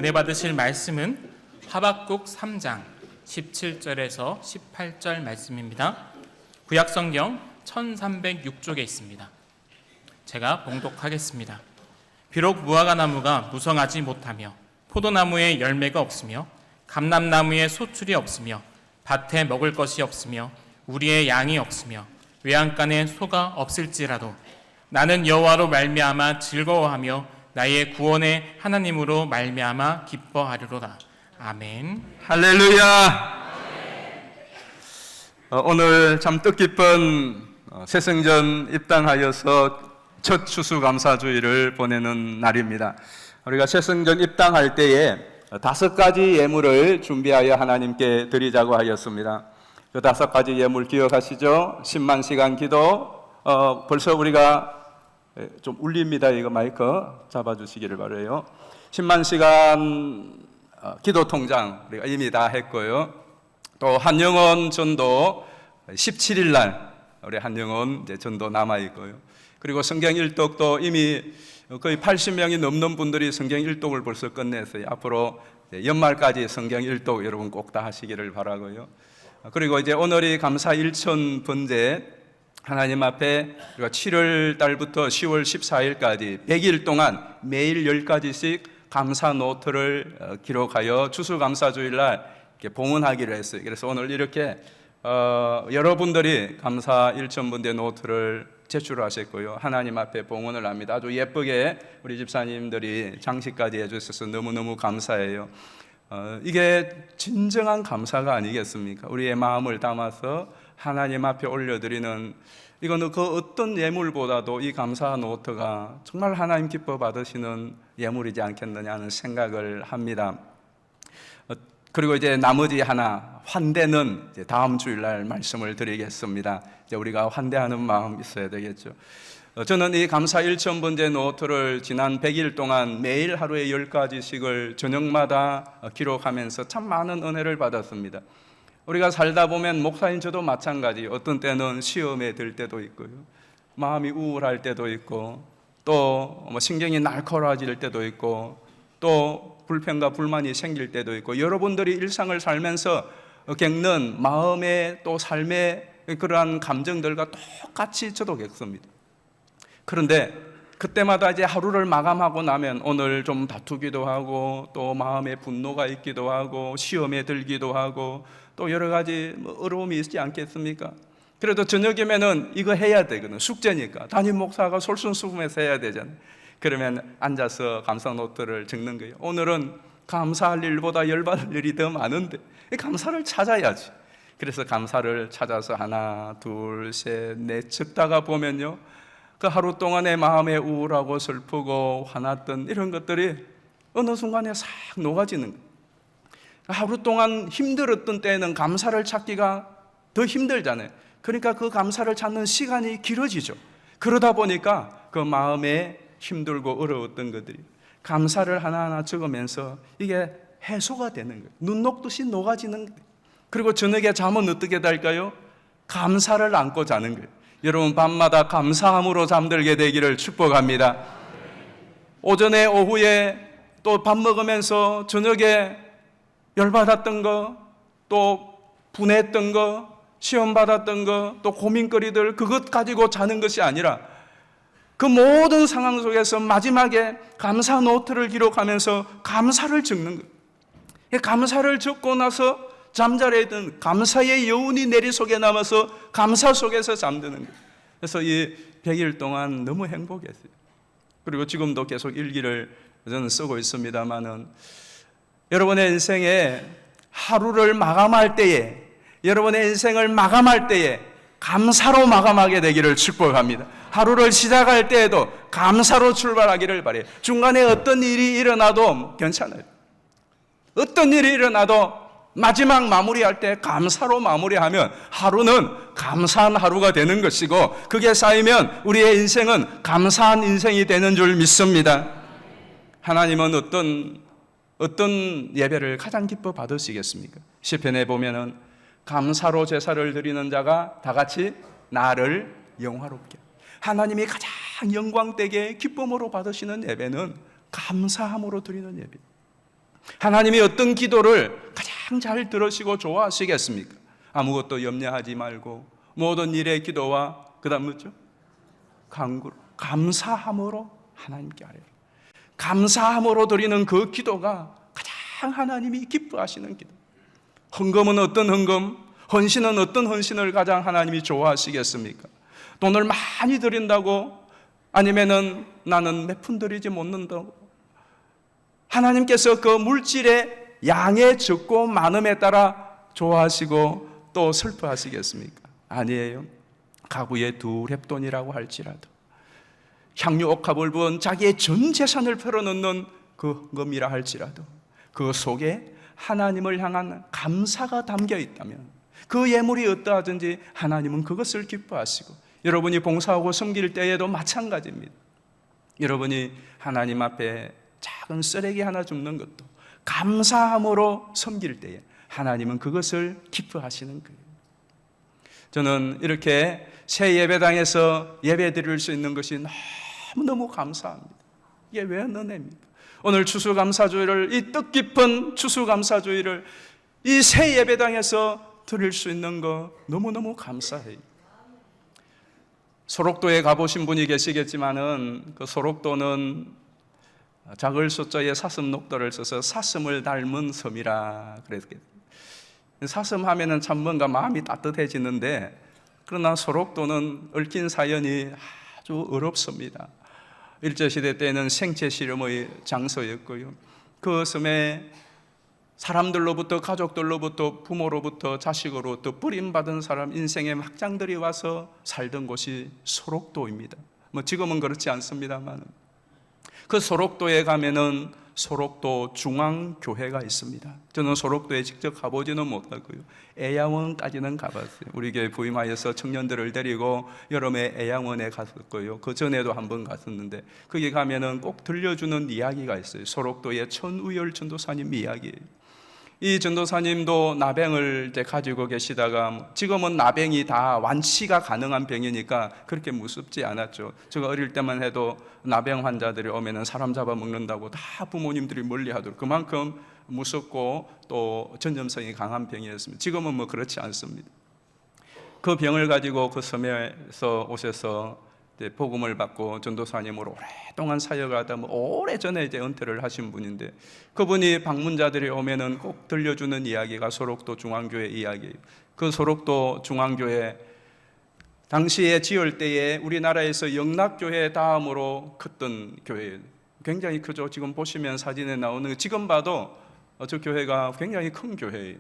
은혜 받으실 말씀은 하박국 3장 17절에서 18절 말씀입니다. 구약성경 1306쪽에 있습니다. 제가 봉독하겠습니다. 비록 무화과나무가 무성하지 못하며 포도나무에 열매가 없으며 감람나무에 소출이 없으며 밭에 먹을 것이 없으며 우리의 양이 없으며 외양간에 소가 없을지라도 나는 여호와로 말미암아 즐거워하며 나의 구원의 하나님으로 말미암아 기뻐하리로다. 아멘. 할렐루야. 오늘 참 뜻깊은 새성전 입당하여서 첫 추수감사주일을 보내는 날입니다. 우리가 새성전 입당할 때에 5가지 예물을 준비하여 하나님께 드리자고 하였습니다. 그 5가지 예물 기억하시죠? 10만 시간 기도. 벌써 우리가 좀 울립니다. 이거 마이크 잡아주시기를 바라요. 10만 시간 기도 통장 우리가 이미 다 했고요. 또 한영원 전도 17일 날 우리 한영원 이제 전도 남아 있고요. 그리고 성경 일독도 이미 거의 80명이 넘는 분들이 성경 일독을 벌써 끝냈어요. 앞으로 연말까지 성경 일독 여러분 꼭 다 하시기를 바라고요. 그리고 이제 오늘이 감사 일천 번제, 하나님 앞에 우리가 7월 달부터 10월 14일까지 100일 동안 매일 10가지씩 감사 노트를 기록하여 추수감사주일날 봉헌하기로 했어요. 그래서 오늘 이렇게 여러분들이 감사 일천번제 노트를 제출하셨고요. 하나님 앞에 봉헌을 합니다. 아주 예쁘게 우리 집사님들이 장식까지 해주셔서 너무너무 감사해요. 이게 진정한 감사가 아니겠습니까? 우리의 마음을 담아서 하나님 앞에 올려드리는, 이거는 그 어떤 예물보다도 이 감사 노트가 정말 하나님 기뻐 받으시는 예물이지 않겠느냐 하는 생각을 합니다. 그리고 이제 나머지 하나, 환대는 이제 다음 주일날 말씀을 드리겠습니다. 이제 우리가 환대하는 마음 있어야 되겠죠. 저는 이 감사 일천번제 노트를 지난 100일 동안 매일 하루에 10가지씩을 저녁마다 기록하면서 참 많은 은혜를 받았습니다. 우리가 살다 보면 목사님 저도 마찬가지, 어떤 때는 시험에 들 때도 있고요, 마음이 우울할 때도 있고, 또 신경이 날카로워질 때도 있고, 또 불평과 불만이 생길 때도 있고, 여러분들이 일상을 살면서 겪는 마음의 또 삶의 그러한 감정들과 똑같이 저도 겪습니다. 그런데 그때마다 이제 하루를 마감하고 나면 오늘 좀 다투기도 하고, 또 마음에 분노가 있기도 하고, 시험에 들기도 하고, 또 여러 가지 어려움이 있지 않겠습니까? 그래도 저녁이면은 이거 해야 되거든. 숙제니까 담임 목사가 솔선수범해서 해야 되잖아요. 그러면 앉아서 감사 노트를 적는 거예요. 오늘은 감사할 일보다 열받을 일이 더 많은데 감사를 찾아야지. 그래서 감사를 찾아서 하나, 둘, 셋, 넷 적다가 보면요, 그 하루 동안의 마음에 우울하고 슬프고 화났던 이런 것들이 어느 순간에 싹 녹아지는 거예요. 하루 동안 힘들었던 때에는 감사를 찾기가 더 힘들잖아요. 그러니까 그 감사를 찾는 시간이 길어지죠. 그러다 보니까 그 마음에 힘들고 어려웠던 것들이 감사를 하나하나 적으면서 이게 해소가 되는 거예요. 눈 녹듯이 녹아지는 거예요. 그리고 저녁에 잠은 어떻게 될까요? 감사를 안고 자는 거예요. 여러분 밤마다 감사함으로 잠들게 되기를 축복합니다. 오전에 오후에 또 밥 먹으면서 저녁에 열받았던 거, 또 분했던 거, 시험 받았던 거, 또 고민거리들, 그것 가지고 자는 것이 아니라 그 모든 상황 속에서 마지막에 감사 노트를 기록하면서 감사를 적는 거예요. 감사를 적고 나서 잠자리에 있던 감사의 여운이 내리 속에 남아서 감사 속에서 잠드는 거예요. 그래서 이 100일 동안 너무 행복했어요. 그리고 지금도 계속 일기를 저는 쓰고 있습니다만은, 여러분의 인생에 하루를 마감할 때에, 여러분의 인생을 마감할 때에 감사로 마감하게 되기를 축복합니다. 하루를 시작할 때에도 감사로 출발하기를 바래요. 중간에 어떤 일이 일어나도 괜찮아요. 어떤 일이 일어나도 마지막 마무리할 때 감사로 마무리하면 하루는 감사한 하루가 되는 것이고, 그게 쌓이면 우리의 인생은 감사한 인생이 되는 줄 믿습니다. 하나님은 어떤 예배를 가장 기뻐 받으시겠습니까? 시편에 보면은 감사로 제사를 드리는 자가 다 같이 나를 영화롭게, 하나님이 가장 영광되게 기쁨으로 받으시는 예배는 감사함으로 드리는 예배. 하나님이 어떤 기도를 가장 잘 들으시고 좋아하시겠습니까? 아무것도 염려하지 말고 모든 일의 기도와 그다음 뭐죠? 간구로 감사함으로 하나님께 아뢰라. 감사함으로 드리는 그 기도가 가장 하나님이 기뻐하시는 기도. 헌금은 어떤 헌금, 헌신은 어떤 헌신을 가장 하나님이 좋아하시겠습니까? 돈을 많이 드린다고 아니면은 나는 몇 푼 드리지 못는다고 하나님께서 그 물질의 양의 적고 많음에 따라 좋아하시고 또 슬퍼하시겠습니까? 아니에요. 가구에 2렙돈이라고 할지라도 향유 옥합을 부은 자기의 전 재산을 펴어넣는 그 헌금이라 할지라도 그 속에 하나님을 향한 감사가 담겨 있다면 그 예물이 어떠하든지 하나님은 그것을 기뻐하시고, 여러분이 봉사하고 섬길 때에도 마찬가지입니다. 여러분이 하나님 앞에 작은 쓰레기 하나 줍는 것도 감사함으로 섬길 때에 하나님은 그것을 기뻐하시는 거예요. 저는 이렇게 새 예배당에서 예배 드릴 수 있는 것이 너무너무 감사합니다. 이게 왜 은혜입니까? 오늘 추수감사주일을, 이 뜻깊은 추수감사주일을 이 새 예배당에서 드릴 수 있는 거 너무너무 감사해요. 소록도에 가보신 분이 계시겠지만은 그 소록도는 작을 소자에 사슴 녹도를 써서 사슴을 닮은 섬이라 그랬겠죠. 사슴 하면은 참 뭔가 마음이 따뜻해지는데, 그러나 소록도는 얽힌 사연이 아주 어렵습니다. 일제시대 때는 생체 실험의 장소였고요. 그 섬에 사람들로부터, 가족들로부터, 부모로부터, 자식으로부터 버림받은 사람, 인생의 막장들이 와서 살던 곳이 소록도입니다. 지금은 그렇지 않습니다만, 그 소록도에 가면은 소록도 중앙교회가 있습니다. 저는 소록도에 직접 가보지는 못하고요, 애양원까지는 가봤어요. 우리 교회 부임하여서 청년들을 데리고 여름에 애양원에 갔었고요, 그 전에도 한번 갔었는데, 거기 가면은 꼭 들려주는 이야기가 있어요. 소록도의 천우열 전도사님 이야기예요. 이 전도사님도 나병을 이제 가지고 계시다가, 지금은 나병이 다 완치가 가능한 병이니까 그렇게 무섭지 않았죠. 제가 어릴 때만 해도 나병 환자들이 오면은 사람 잡아먹는다고 다 부모님들이 멀리하도록, 그만큼 무섭고 또 전염성이 강한 병이었습니다. 지금은 그렇지 않습니다. 그 병을 가지고 그 섬에서 오셔서 복음을 받고 전도사님으로 오랫동안 사역하다 오래전에 이제 은퇴를 하신 분인데, 그분이 방문자들이 오면은 꼭 들려주는 이야기가 소록도 중앙교회 이야기예요. 그 소록도 중앙교회 당시에 지을 때에 우리나라에서 영락교회 다음으로 컸던 교회예요. 굉장히 크죠. 지금 보시면 사진에 나오는, 지금 봐도 저 교회가 굉장히 큰 교회예요.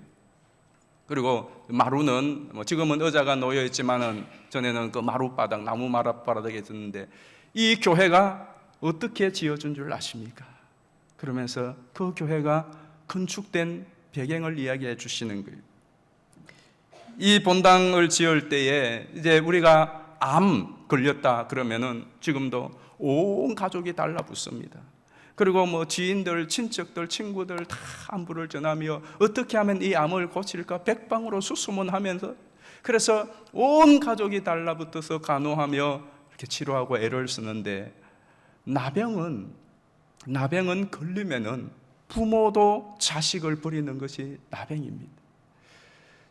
그리고 마루는 지금은 의자가 놓여 있지만은 전에는 그 마룻바닥, 나무 마룻바닥에 있었는데, 이 교회가 어떻게 지어준 줄 아십니까? 그러면서 그 교회가 건축된 배경을 이야기해 주시는 거예요. 이 본당을 지을 때에 이제 우리가 암 걸렸다 그러면은 지금도 온 가족이 달라붙습니다. 그리고 지인들, 친척들, 친구들 다 안부를 전하며 어떻게 하면 이 암을 고칠까 백방으로 수소문하면서, 그래서 온 가족이 달라붙어서 간호하며 이렇게 치료하고 애를 쓰는데, 나병은 걸리면은 부모도 자식을 버리는 것이 나병입니다.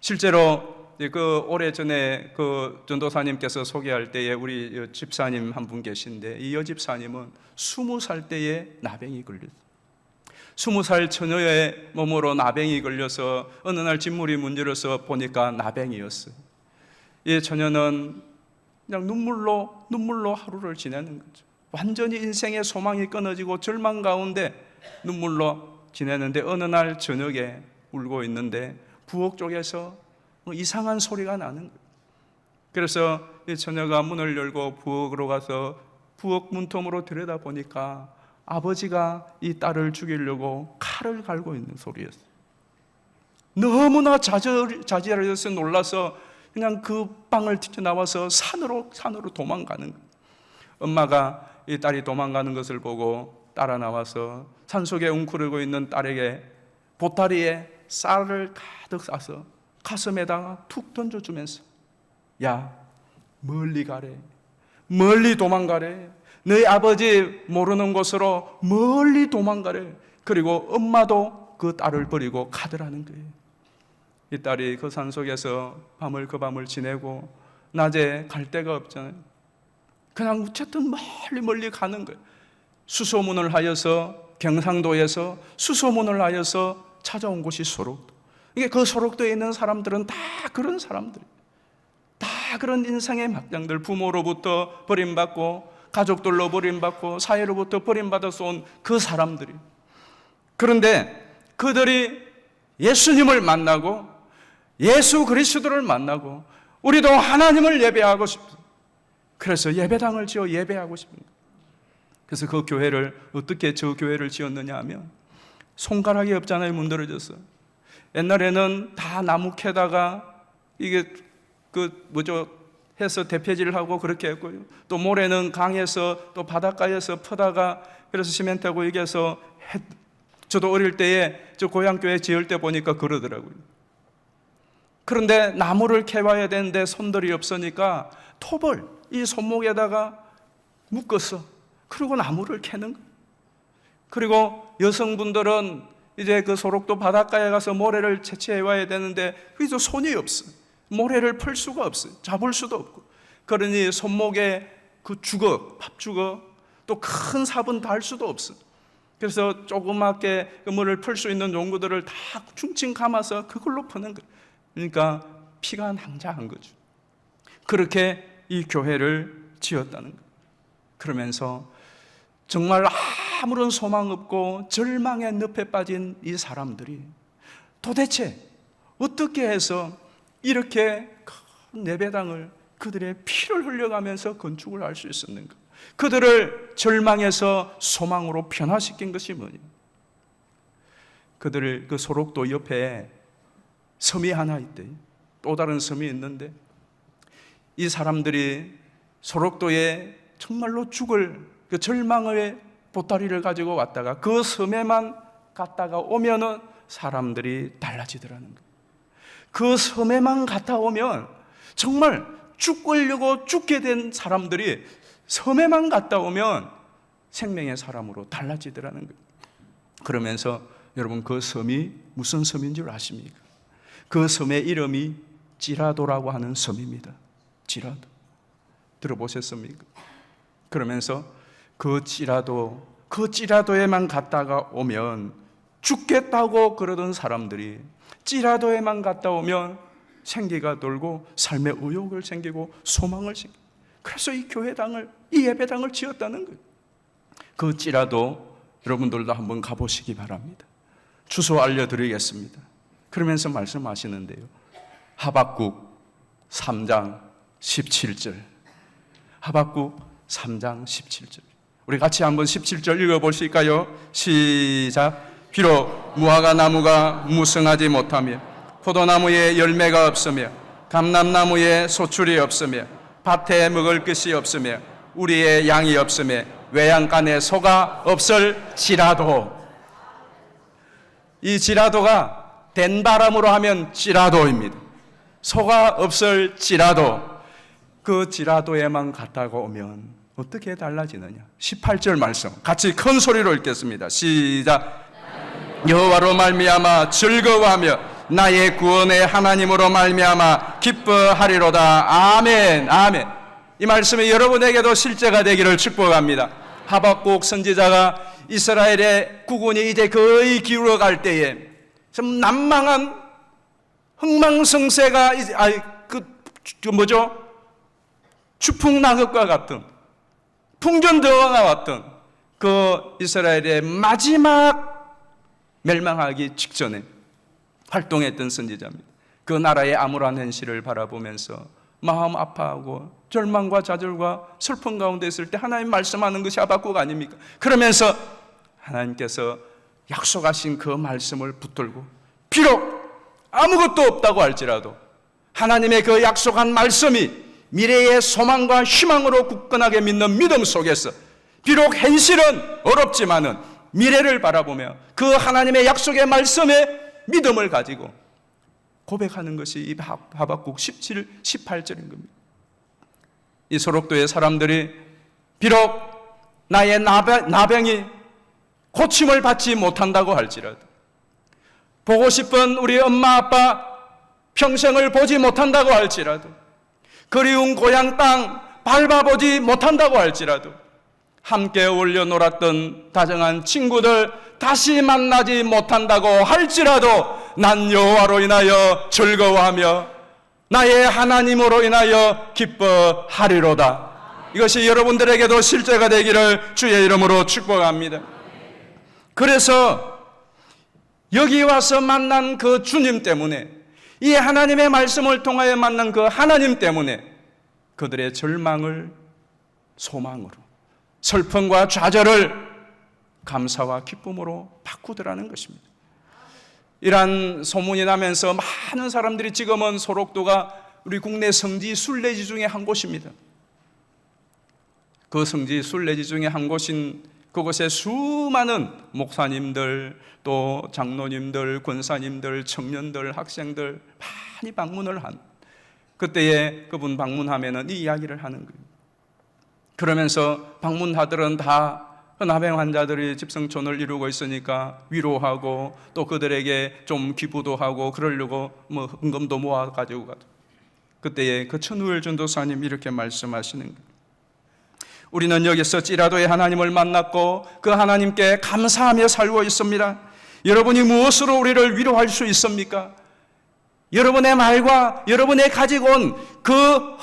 실제로 그 오래전에 그 전도사님께서 소개할 때에 우리 집사님 한 분 계신데, 이 여집사님은 20살 때에 나병이 걸렸어요. 20살 처녀의 몸으로 나병이 걸려서 어느 날 진물이 문질러서 보니까 나병이었어요. 이 처녀는 그냥 눈물로 하루를 지내는 거죠. 완전히 인생의 소망이 끊어지고 절망 가운데 눈물로 지내는데, 어느 날 저녁에 울고 있는데 부엌 쪽에서 이상한 소리가 나는 거예요. 그래서 이 처녀가 문을 열고 부엌으로 가서 부엌 문틈으로 들여다보니까 아버지가 이 딸을 죽이려고 칼을 갈고 있는 소리였어요. 너무나 자지러져서 놀라서 그냥 그 방을 튀어나와서 산으로 도망가는 거예요. 엄마가 이 딸이 도망가는 것을 보고 따라 나와서 산속에 웅크리고 있는 딸에게 보따리에 쌀을 가득 싸서 가슴에다가 툭 던져주면서, 야, 멀리 가래, 멀리 도망가래, 너희 아버지 모르는 곳으로 멀리 도망가래, 그리고 엄마도 그 딸을 버리고 가더라는 거예요. 이 딸이 그 산속에서 그 밤을 지내고 낮에 갈 데가 없잖아요. 그냥 어쨌든 멀리 가는 거예요. 수소문을 하여서, 경상도에서 수소문을 하여서 찾아온 곳이 소록도. 이게 그 소록도에 있는 사람들은 다 그런 사람들, 다 그런 인생의 막장들, 부모로부터 버림받고 가족들로 버림받고 사회로부터 버림받아서 온 그 사람들이. 그런데 그들이 예수님을 만나고 예수 그리스도를 만나고 우리도 하나님을 예배하고 싶다. 그래서 예배당을 지어 예배하고 싶은 거예요. 그래서 그 교회를 어떻게 저 교회를 지었느냐 하면 손가락이 없잖아요. 문드러져서. 옛날에는 다 나무 캐다가 이게 해서 대패질을 하고 그렇게 했고요. 또 모래는 강에서 또 바닷가에서 퍼다가 그래서 시멘트하고 이게서 저도 어릴 때에 저 고향교회 지을 때 보니까 그러더라고요. 그런데 나무를 캐와야 되는데 손들이 없으니까 톱을 이 손목에다가 묶었어. 그리고 나무를 캐는 거예요. 그리고 여성분들은 이제 그 소록도 바닷가에 가서 모래를 채취해 와야 되는데 그래도 손이 없어. 모래를 풀 수가 없어요. 잡을 수도 없고. 그러니 손목에 그 주걱, 팝주걱, 또 큰 삽은 달 수도 없어. 그래서 조그맣게 그 물을 풀 수 있는 용구들을 다 충칭 감아서 그걸로 푸는 거예요. 그러니까 피가 낭자한 거죠. 그렇게 이 교회를 지었다는 거예요. 그러면서 정말 아무런 소망 없고 절망의 늪에 빠진 이 사람들이 도대체 어떻게 해서 이렇게 큰 예배당을 그들의 피를 흘려가면서 건축을 할 수 있었는가? 그들을 절망에서 소망으로 변화시킨 것이 뭐냐? 그들을 그 소록도 옆에 섬이 하나 있대요. 또 다른 섬이 있는데 이 사람들이 소록도에 정말로 죽을 그 절망의 보따리를 가지고 왔다가 그 섬에만 갔다가 오면은 사람들이 달라지더라는 거예요. 그 섬에만 갔다 오면 정말 죽으려고 죽게 된 사람들이 섬에만 갔다 오면 생명의 사람으로 달라지더라는 거예요. 그러면서 여러분 그 섬이 무슨 섬인 줄 아십니까? 그 섬의 이름이 찌라도라고 하는 섬입니다. 찌라도. 들어보셨습니까? 그러면서 그 찌라도에만 갔다가 오면 죽겠다고 그러던 사람들이 찌라도에만 갔다 오면 생기가 돌고 삶의 의욕을 생기고 소망을 생기고 그래서 이 교회당을 이 예배당을 지었다는 거예요. 그 찌라도 여러분들도 한번 가보시기 바랍니다. 주소 알려드리겠습니다. 그러면서 말씀하시는데요. 하박국 3장 17절 하박국 3장 17절 우리 같이 한번 17절 읽어보실까요? 시작. 비록 무화과 나무가 무성하지 못하며 포도나무에 열매가 없으며 감람나무에 소출이 없으며 밭에 먹을 것이 없으며 우리의 양이 없으며 외양간에 소가 없을지라도 이 지라도가 된바람으로 하면 찌라도입니다. 소가 없을지라도 그 지라도에만 갔다가 오면 어떻게 달라지느냐? 18절 말씀 같이 큰 소리로 읽겠습니다. 시작. 여호와로 말미암아 즐거워하며 나의 구원의 하나님으로 말미암아 기뻐하리로다. 아멘. 아멘. 이 말씀이 여러분에게도 실제가 되기를 축복합니다. 하박국 선지자가 이스라엘의 국군이 이제 거의 기울어갈 때에 좀 난망한 흥망성쇠가 추풍낙엽과 같은 풍전더워가 왔던 그 이스라엘의 마지막 멸망하기 직전에 활동했던 선지자입니다. 그 나라의 암울한 현실을 바라보면서 마음 아파하고 절망과 좌절과 슬픔 가운데 있을 때 하나님 말씀하는 것이 하박국 아닙니까? 그러면서 하나님께서 약속하신 그 말씀을 붙들고 비록 아무것도 없다고 할지라도 하나님의 그 약속한 말씀이 미래의 소망과 희망으로 굳건하게 믿는 믿음 속에서 비록 현실은 어렵지만은 미래를 바라보며 그 하나님의 약속의 말씀에 믿음을 가지고 고백하는 것이 이 하박국 17, 18절인 겁니다. 이 소록도의 사람들이 비록 나의 나병이 고침을 받지 못한다고 할지라도 보고 싶은 우리 엄마 아빠 평생을 보지 못한다고 할지라도, 그리운 고향 땅 밟아보지 못한다고 할지라도, 함께 어울려 놀았던 다정한 친구들 다시 만나지 못한다고 할지라도 난 여호와로 인하여 즐거워하며 나의 하나님으로 인하여 기뻐하리로다. 이것이 여러분들에게도 실제가 되기를 주의 이름으로 축복합니다. 그래서 여기 와서 만난 그 주님 때문에, 이 하나님의 말씀을 통하여 만난 그 하나님 때문에 그들의 절망을 소망으로, 슬픔과 좌절을 감사와 기쁨으로 바꾸더라는 것입니다. 이러한 소문이 나면서 많은 사람들이, 지금은 소록도가 우리 국내 성지 순례지 중에 한 곳입니다. 그 성지 순례지 중에 한 곳인 그곳에 수많은 목사님들, 또 장로님들, 권사님들, 청년들, 학생들 많이 방문을 한, 그때에 그분 방문하면은 이 이야기를 하는 거예요. 그러면서 방문하들은 다 나병 환자들이 집성촌을 이루고 있으니까 위로하고, 또 그들에게 좀 기부도 하고 그러려고 뭐 헌금도 모아가지고 가도, 그때에 그 천우열 전도사님 이렇게 말씀하시는 거예요. 우리는 여기서 찌라도의 하나님을 만났고 그 하나님께 감사하며 살고 있습니다. 여러분이 무엇으로 우리를 위로할 수 있습니까? 여러분의 말과 여러분이 가지고 온 그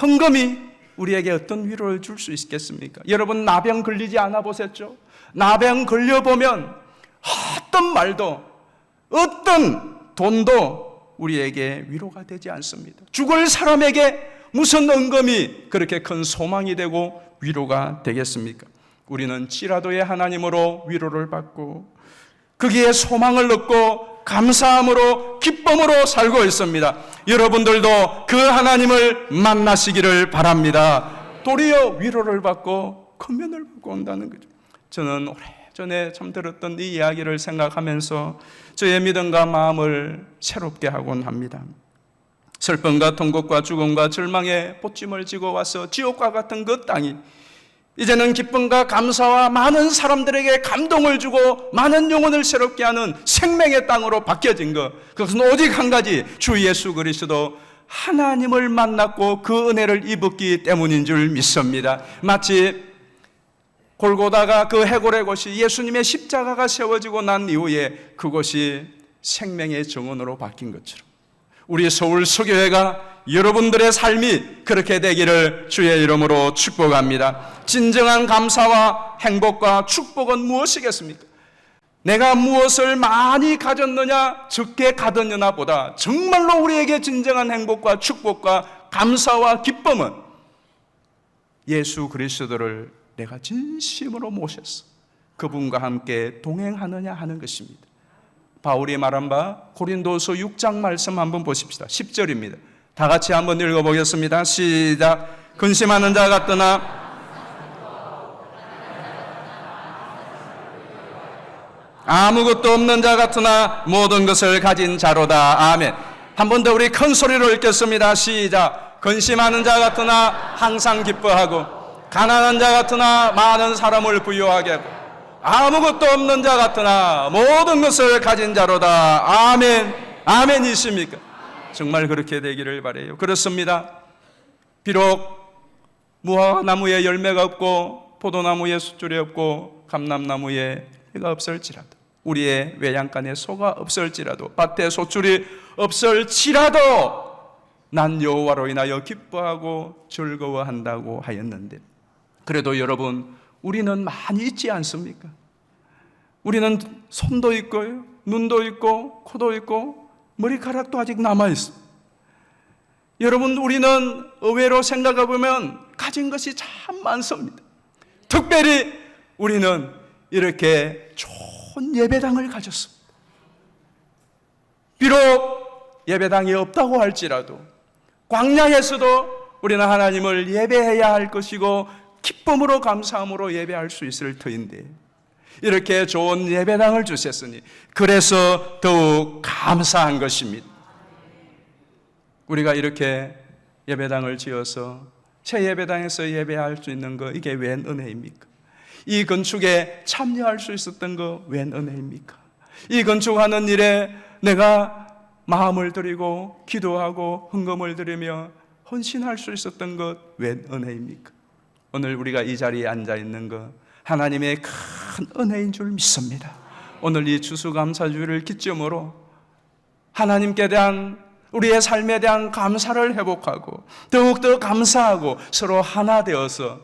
헌금이 우리에게 어떤 위로를 줄 수 있겠습니까? 여러분 나병 걸리지 않아 보셨죠? 나병 걸려보면 어떤 말도, 어떤 돈도 우리에게 위로가 되지 않습니다. 죽을 사람에게 무슨 헌금이 그렇게 큰 소망이 되고 위로가 되겠습니까? 우리는 찌라도의 하나님으로 위로를 받고 거기에 소망을 얻고 감사함으로 기쁨으로 살고 있습니다. 여러분들도 그 하나님을 만나시기를 바랍니다. 도리어 위로를 받고 권면을 받고 온다는 거죠. 저는 오래전에 참 들었던 이 이야기를 생각하면서 저의 믿음과 마음을 새롭게 하곤 합니다. 슬픔과 통곡과 죽음과 절망의 보찜을 지고 와서 지옥과 같은 그 땅이 이제는 기쁨과 감사와 많은 사람들에게 감동을 주고 많은 영혼을 새롭게 하는 생명의 땅으로 바뀌어진 것, 그것은 오직 한 가지, 주 예수 그리스도 하나님을 만났고 그 은혜를 입었기 때문인 줄 믿습니다. 마치 골고다가 그 해골의 곳이 예수님의 십자가가 세워지고 난 이후에 그곳이 생명의 정원으로 바뀐 것처럼 우리 서울 서교회가, 여러분들의 삶이 그렇게 되기를 주의 이름으로 축복합니다. 진정한 감사와 행복과 축복은 무엇이겠습니까? 내가 무엇을 많이 가졌느냐 적게 가졌느냐 보다 정말로 우리에게 진정한 행복과 축복과 감사와 기쁨은 예수 그리스도를 내가 진심으로 모셨어, 그분과 함께 동행하느냐 하는 것입니다. 바울이 말한 바 고린도서 6장 말씀 한번 보십시다. 10절입니다. 다 같이 한번 읽어보겠습니다. 시작. 근심하는 자 같으나 아무것도 없는 자 같으나 모든 것을 가진 자로다. 아멘. 한 번 더 우리 큰 소리로 읽겠습니다. 시작. 근심하는 자 같으나 항상 기뻐하고, 가난한 자 같으나 많은 사람을 부유하게 하고, 아무것도 없는 자 같으나 모든 것을 가진 자로다. 아멘. 아멘이십니까? 정말 그렇게 되기를 바라요. 그렇습니다. 비록 무화과나무에 열매가 없고 포도나무에 숫줄이 없고 감람나무에 해가 없을지라도, 우리의 외양간에 소가 없을지라도, 밭에 소출이 없을지라도 난 여호와로 인하여 기뻐하고 즐거워한다고 하였는데, 그래도 여러분 우리는 많이 있지 않습니까? 우리는 손도 있고요, 눈도 있고, 코도 있고, 머리카락도 아직 남아있어. 여러분 우리는 의외로 생각해 보면 가진 것이 참 많습니다. 특별히 우리는 이렇게 좋은 예배당을 가졌습니다. 비록 예배당이 없다고 할지라도 광야에서도 우리는 하나님을 예배해야 할 것이고 기쁨으로 감사함으로 예배할 수 있을 터인데, 이렇게 좋은 예배당을 주셨으니 그래서 더욱 감사한 것입니다. 우리가 이렇게 예배당을 지어서 새 예배당에서 예배할 수 있는 거, 이게 웬 은혜입니까? 이 건축에 참여할 수 있었던 거 웬 은혜입니까? 이 건축하는 일에 내가 마음을 드리고 기도하고 헌금을 드리며 헌신할 수 있었던 것 웬 은혜입니까? 오늘 우리가 이 자리에 앉아 있는 것 하나님의 큰 은혜인 줄 믿습니다. 오늘 이 추수감사주를 기점으로 하나님께 대한 우리의 삶에 대한 감사를 회복하고 더욱더 감사하고 서로 하나 되어서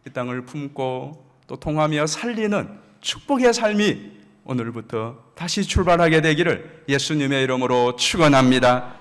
이 땅을 품고 또 통하며 살리는 축복의 삶이 오늘부터 다시 출발하게 되기를 예수님의 이름으로 축원합니다.